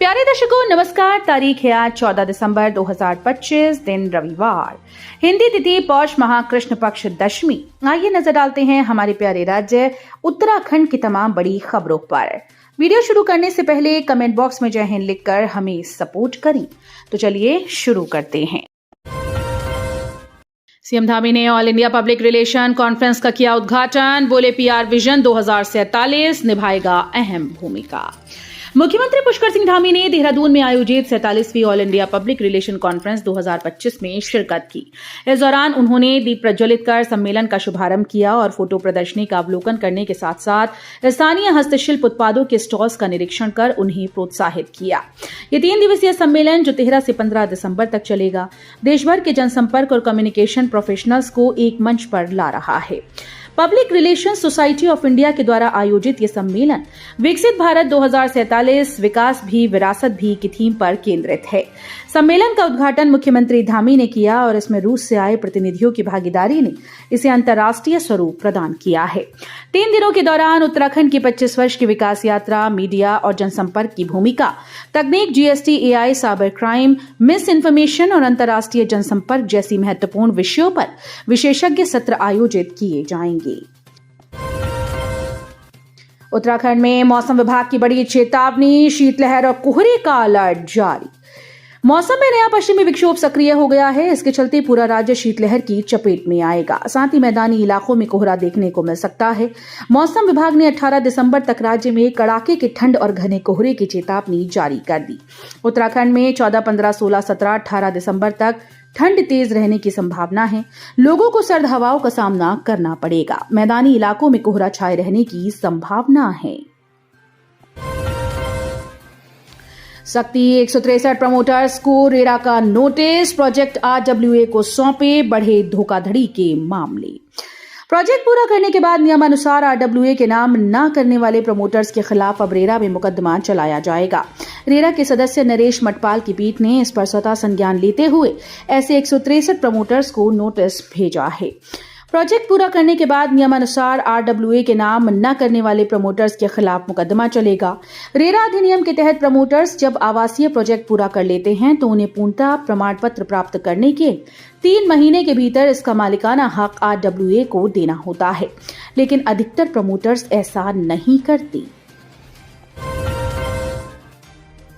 प्यारे दर्शकों नमस्कार। तारीख है आज 14 दिसंबर 2025, दिन रविवार, हिंदी तिथि पौष माह कृष्ण पक्ष दशमी। आइए नजर डालते हैं हमारे प्यारे राज्य उत्तराखंड की तमाम बड़ी खबरों पर। वीडियो शुरू करने से पहले कमेंट बॉक्स में जय हिंद लिखकर हमें सपोर्ट करें। तो चलिए शुरू करते हैं। सीएम धामी ने all India public relation conference का किया उद्घाटन। बोले पीआर विजन 2047 निभाएगा अहम भूमिका। मुख्यमंत्री पुष्कर सिंह धामी ने देहरादून में आयोजित 47वीं all India public relation conference 2025 में शिरकत की। इस दौरान उन्होंने दीप प्रज्वलित कर सम्मेलन का शुभारंभ किया और फोटो प्रदर्शनी का अवलोकन करने के साथ साथ स्थानीय हस्तशिल्प उत्पादों के स्टॉल्स का निरीक्षण कर उन्हें प्रोत्साहित किया। ये 3 दिवसीय सम्मेलन जो 13 से 15 दिसंबर तक चलेगा, देश भर के जनसंपर्क और कम्युनिकेशन प्रोफेशनल्स को एक मंच पर ला रहा है। Public relations society of India के द्वारा आयोजित ये सम्मेलन विकसित भारत 2047 विकास भी विरासत भी की थीम पर केंद्रित है। सम्मेलन का उद्घाटन मुख्यमंत्री धामी ने किया और इसमें रूस से आए प्रतिनिधियों की भागीदारी ने इसे अंतर्राष्ट्रीय स्वरूप प्रदान किया है। 3 दिनों के दौरान उत्तराखंड की 25 वर्ष की विकास यात्रा, मीडिया और जनसंपर्क की भूमिका, तकनीक, GST, AI, cyber crime, miss information और अंतर्राष्ट्रीय जनसंपर्क जैसी महत्वपूर्ण विषयों पर विशेषज्ञ सत्र आयोजित किए जाएंगे। उत्तराखंड में मौसम विभाग की बड़ी चेतावनी, शीतलहर और कोहरे का अलर्ट जारी। मौसम में नया पश्चिमी विक्षोभ सक्रिय हो गया है। इसके चलते पूरा राज्य शीतलहर की चपेट में आएगा। साथ ही मैदानी इलाकों में कोहरा देखने को मिल सकता है। मौसम विभाग ने 18 दिसंबर तक राज्य में कड़ाके की ठंड और घने कोहरे की चेतावनी जारी कर दी। उत्तराखंड में 14, 15, 16, 17, 18 दिसंबर तक ठंड तेज रहने की संभावना है। लोगों को सर्द हवाओं का सामना करना पड़ेगा। मैदानी इलाकों में कोहरा छाए रहने की संभावना है। शक्ति 163 प्रमोटर्स को रेरा का नोटिस, प्रोजेक्ट आरडब्ल्यूए को सौंपे, बढ़े धोखाधड़ी के मामले। प्रोजेक्ट पूरा करने के बाद नियमानुसार आरडब्ल्यूए के नाम न करने वाले प्रमोटर्स के खिलाफ अब रेरा में मुकदमा चलाया जाएगा। रेरा के सदस्य नरेश मटपाल की पीठ ने इस पर स्वतः संज्ञान लेते हुए ऐसे 163 प्रमोटर्स को नोटिस भेजा है। प्रोजेक्ट पूरा करने के बाद नियमानुसार आरडब्ल्यूए के नाम न करने वाले प्रमोटर्स के खिलाफ मुकदमा चलेगा। रेरा अधिनियम के तहत प्रमोटर्स जब आवासीय प्रोजेक्ट पूरा कर लेते हैं तो उन्हें पूर्णतः प्रमाण पत्र प्राप्त करने के 3 महीने के भीतर इसका मालिकाना हक आरडब्ल्यूए को देना होता है, लेकिन अधिकतर प्रमोटर्स ऐसा नहीं करते।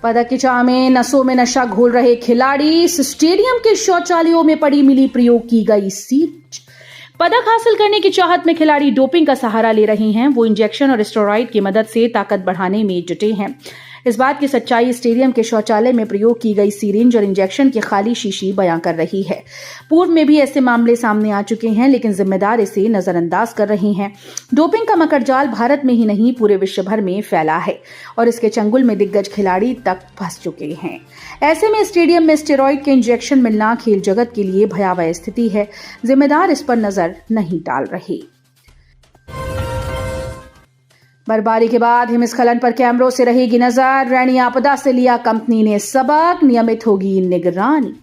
पदक की चाह में नसों में नशा घोल रहे खिलाड़ी, स्टेडियम के शौचालयों में पड़ी मिली प्रयोग की गई सीट। पदक हासिल करने की चाहत में खिलाड़ी डोपिंग का सहारा ले रहे हैं। वो इंजेक्शन और स्टेरॉइड की मदद से ताकत बढ़ाने में जुटे हैं। इस बात की सच्चाई स्टेडियम के शौचालय में प्रयोग की गई सिरिंज और इंजेक्शन की खाली शीशी बयां कर रही है। पूर्व में भी ऐसे मामले सामने आ चुके हैं, लेकिन जिम्मेदार इसे नजरअंदाज कर रहे हैं। डोपिंग का मकड़जाल भारत में ही नहीं पूरे विश्व भर में फैला है और इसके चंगुल में दिग्गज खिलाड़ी तक फंस चुके हैं। ऐसे में स्टेडियम में स्टेरॉइड के इंजेक्शन मिलना खेल जगत के लिए भयावह स्थिति है। जिम्मेदार इस पर नजर नहीं डाल रहे। बर्फबारी के बाद हिमस्खलन पर कैमरों से रहेगी नजर। रैनी आपदा से लिया कंपनी ने सबक, नियमित होगी निगरानी।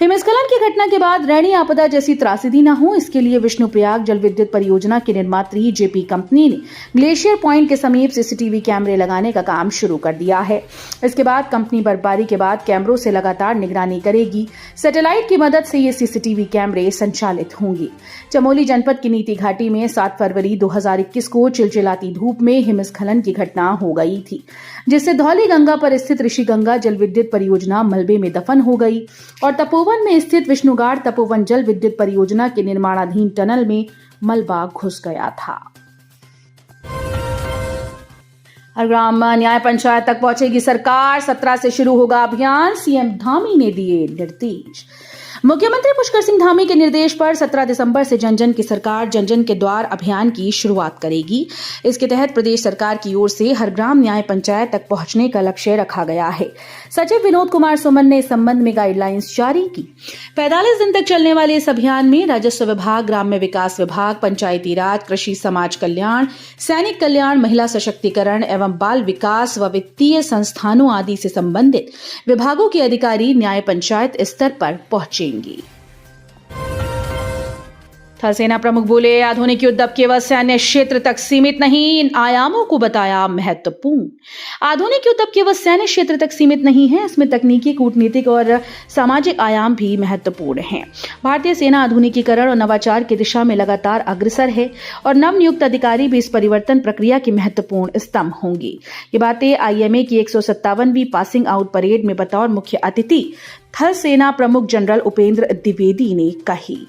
हिमस्खलन की घटना के बाद रैनी आपदा जैसी त्रासदी न हो, इसके लिए विष्णुप्रयाग जल विद्युत परियोजना की निर्मात्री जेपी कंपनी ने ग्लेशियर पॉइंट के समीप सीसीटीवी कैमरे लगाने का काम शुरू कर दिया है। इसके बाद कंपनी बर्फबारी के बाद कैमरों से लगातार निगरानी करेगी। सैटेलाइट की मदद से ये सीसीटीवी कैमरे संचालित होंगे। चमोली जनपद की नीति घाटी में 7 फरवरी 2021 को चिलचिलाती धूप में हिमस्खलन की घटना हो गई थी, जिससे धौली गंगा पर स्थित ऋषि गंगा जल विद्युत परियोजना मलबे में दफन हो गई और तपोवन में स्थित विष्णुगाड़ तपोवन जल विद्युत परियोजना के निर्माणाधीन टनल में मलबा घुस गया था। हर ग्राम न्याय पंचायत तक पहुंचेगी सरकार, 17 से शुरू होगा अभियान, सीएम धामी ने दिए निर्देश। मुख्यमंत्री पुष्कर सिंह धामी के निर्देश पर 17 दिसंबर से जन जन की सरकार जन जन के द्वार अभियान की शुरुआत करेगी। इसके तहत प्रदेश सरकार की ओर से हर ग्राम न्याय पंचायत तक पहुंचने का लक्ष्य रखा गया है। सचिव विनोद कुमार सुमन ने इस संबंध में गाइडलाइंस जारी की। 45 दिन तक चलने वाले इस अभियान में राजस्व विभाग, ग्राम्य विकास विभाग, पंचायती राज, कृषि, समाज कल्याण, सैनिक कल्याण, महिला सशक्तिकरण एवं बाल विकास व वित्तीय संस्थानों आदि से संबंधित विभागों के अधिकारी न्याय पंचायत स्तर पर पहुंचेंगे। थल सेना प्रमुख बोले, आधुनिक युद्ध अब केवल सैन्य क्षेत्र तक सीमित नहीं, इन आयामों को बताया महत्वपूर्ण। आधुनिक युद्ध अब केवल सैन्य क्षेत्र तक सीमित नहीं है, इसमें तकनीकी, कूटनीतिक और सामाजिक आयाम भी महत्वपूर्ण हैं। भारतीय सेना आधुनिकीकरण और नवाचार की दिशा में लगातार अग्रसर है और नवनियुक्त अधिकारी भी इस परिवर्तन प्रक्रिया की महत्वपूर्ण स्तंभ होंगी। ये बातें IMA की 157वीं पासिंग आउट परेड में बतौर मुख्य अतिथि थल सेना प्रमुख जनरल उपेंद्र द्विवेदी ने कही।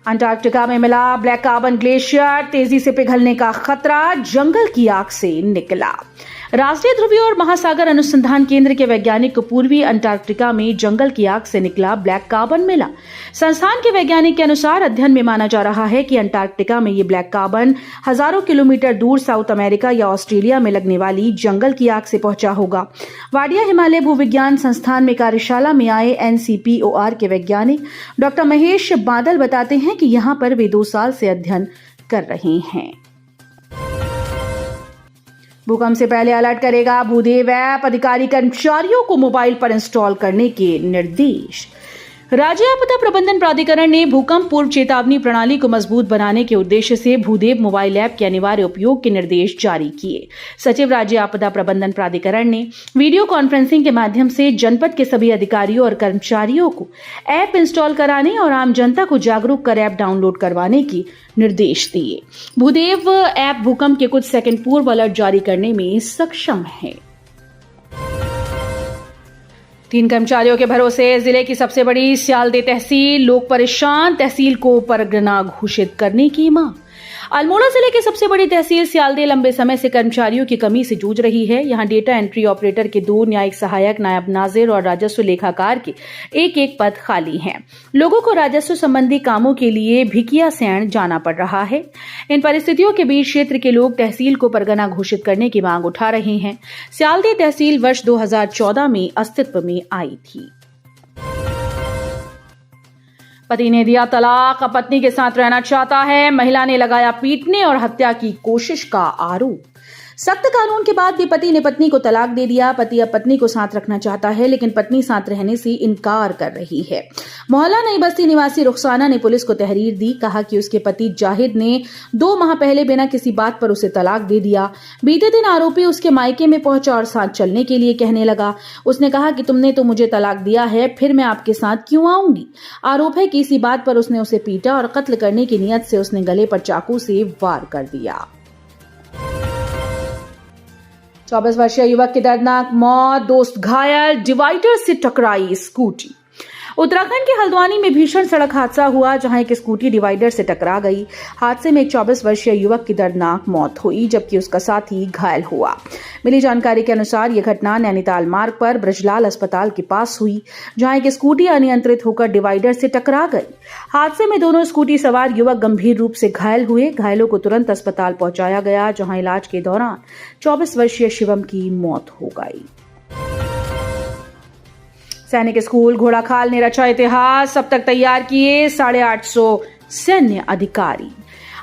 अंटार्कटिका में मिला ब्लैक कार्बन ग्लेशियर, तेजी से पिघलने का खतरा, जंगल की आग से निकला। राष्ट्रीय ध्रुवीय और महासागर अनुसंधान केंद्र के वैज्ञानिक को पूर्वी अंटार्कटिका में जंगल की आग से निकला ब्लैक कार्बन मिला। संस्थान के वैज्ञानिक के अनुसार अध्ययन में माना जा रहा है कि अंटार्कटिका में ये ब्लैक कार्बन हजारों किलोमीटर दूर साउथ अमेरिका या ऑस्ट्रेलिया में लगने वाली जंगल की आग से पहुंचा होगा। वाडिया हिमालय भूविज्ञान संस्थान में कार्यशाला में आए NCPOR के वैज्ञानिक डॉक्टर महेश बादल बताते हैं कि यहां पर वे 2 साल से अध्ययन कर रहे हैं। भूकंप से पहले अलर्ट करेगा भूदेव ऐप, अधिकारी कर्मचारियों को मोबाइल पर इंस्टॉल करने के निर्देश। राज्य आपदा प्रबंधन प्राधिकरण ने भूकंप पूर्व चेतावनी प्रणाली को मजबूत बनाने के उद्देश्य से भूदेव मोबाइल ऐप के अनिवार्य उपयोग के निर्देश जारी किए। सचिव राज्य आपदा प्रबंधन प्राधिकरण ने वीडियो कॉन्फ्रेंसिंग के माध्यम से जनपद के सभी अधिकारियों और कर्मचारियों को ऐप इंस्टॉल कराने और आम जनता को जागरूक कर ऐप डाउनलोड करवाने की निर्देश दिए। भूदेव ऐप भूकंप के कुछ सेकंड पूर्व अलर्ट जारी करने में सक्षम है। 3 कर्मचारियों के भरोसे जिले की सबसे बड़ी स्यालदे तहसील, लोग परेशान, तहसील को परगना घोषित करने की मांग। अल्मोड़ा जिले की सबसे बड़ी तहसील स्यालदे लंबे समय से कर्मचारियों की कमी से जूझ रही है। यहां डेटा एंट्री ऑपरेटर के 2, न्यायिक सहायक, नायब नाजिर और राजस्व लेखाकार के 1-1 पद खाली हैं। लोगों को राजस्व संबंधी कामों के लिए भिकिया सैण जाना पड़ रहा है। इन परिस्थितियों के बीच क्षेत्र के लोग तहसील को परगना घोषित करने की मांग उठा रहे हैं। स्यालदे तहसील वर्ष 2014 में अस्तित्व में आई थी। पति ने दिया तलाक, अब पत्नी के साथ रहना चाहता है। महिला ने लगाया पीटने और हत्या की कोशिश का आरोप। सख्त कानून के बाद भी पति ने पत्नी को तलाक दे दिया। पति अब पत्नी को साथ रखना चाहता है, लेकिन पत्नी साथ रहने से इनकार कर रही है। मोहल्ला नई बस्ती निवासी रुखसाना ने पुलिस को तहरीर दी। कहा कि उसके पति जाहिद ने 2 माह पहले बिना किसी बात पर उसे तलाक दे दिया। बीते दिन आरोपी उसके मायके में पहुंचा और साथ चलने के लिए कहने लगा। उसने कहा कि तुमने तो मुझे तलाक दिया है, फिर मैं आपके साथ क्यों आऊंगी। आरोप है कि इसी बात पर उसने उसे पीटा और कत्ल करने की नीयत से उसने गले पर चाकू से वार कर दिया। 24 वर्षीय युवक की दर्दनाक मौत, दोस्त घायल, डिवाइडर से टकराई स्कूटी। उत्तराखंड के हल्द्वानी में भीषण सड़क हादसा हुआ, जहां एक स्कूटी डिवाइडर से टकरा गई। हादसे में एक 24 वर्षीय युवक की दर्दनाक मौत हुई, जबकि उसका साथी घायल हुआ। मिली जानकारी के अनुसार यह घटना नैनीताल मार्ग पर ब्रजलाल अस्पताल के पास हुई, जहां एक स्कूटी अनियंत्रित होकर डिवाइडर से टकरा गई। हादसे में दोनों स्कूटी सवार युवक गंभीर रूप से घायल हुए। घायलों को तुरंत अस्पताल पहुंचाया गया, जहां इलाज के दौरान 24 वर्षीय शिवम की मौत हो गई। सैनिक स्कूल घोड़ाखाल ने रचा इतिहास, अब तक तैयार किए 850 सैन्य अधिकारी।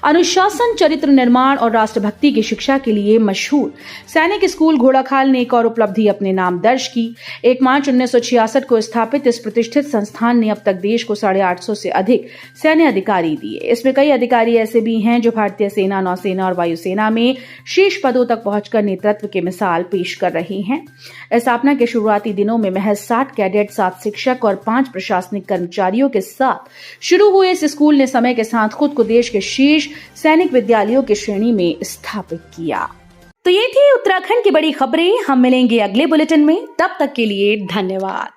अनुशासन, चरित्र निर्माण और राष्ट्रभक्ति की शिक्षा के लिए मशहूर सैनिक स्कूल घोड़ाखाल ने एक और उपलब्धि अपने नाम दर्ज की। 1 मार्च 1966 को स्थापित इस प्रतिष्ठित संस्थान ने अब तक देश को 850 से अधिक सैन्य अधिकारी दिए। इसमें कई अधिकारी ऐसे भी हैं जो भारतीय सेना, नौसेना और वायुसेना में शीर्ष पदों तक पहुंचकर नेतृत्व की मिसाल पेश कर रहे हैं। स्थापना के शुरुआती दिनों में महज 60 कैडेट, 7 शिक्षक और 5 प्रशासनिक कर्मचारियों के साथ शुरू हुए इस स्कूल ने समय के साथ खुद को देश के शीर्ष सैनिक विद्यालयों की श्रेणी में स्थापित किया। तो ये थी उत्तराखंड की बड़ी खबरें। हम मिलेंगे अगले बुलेटिन में, तब तक के लिए धन्यवाद।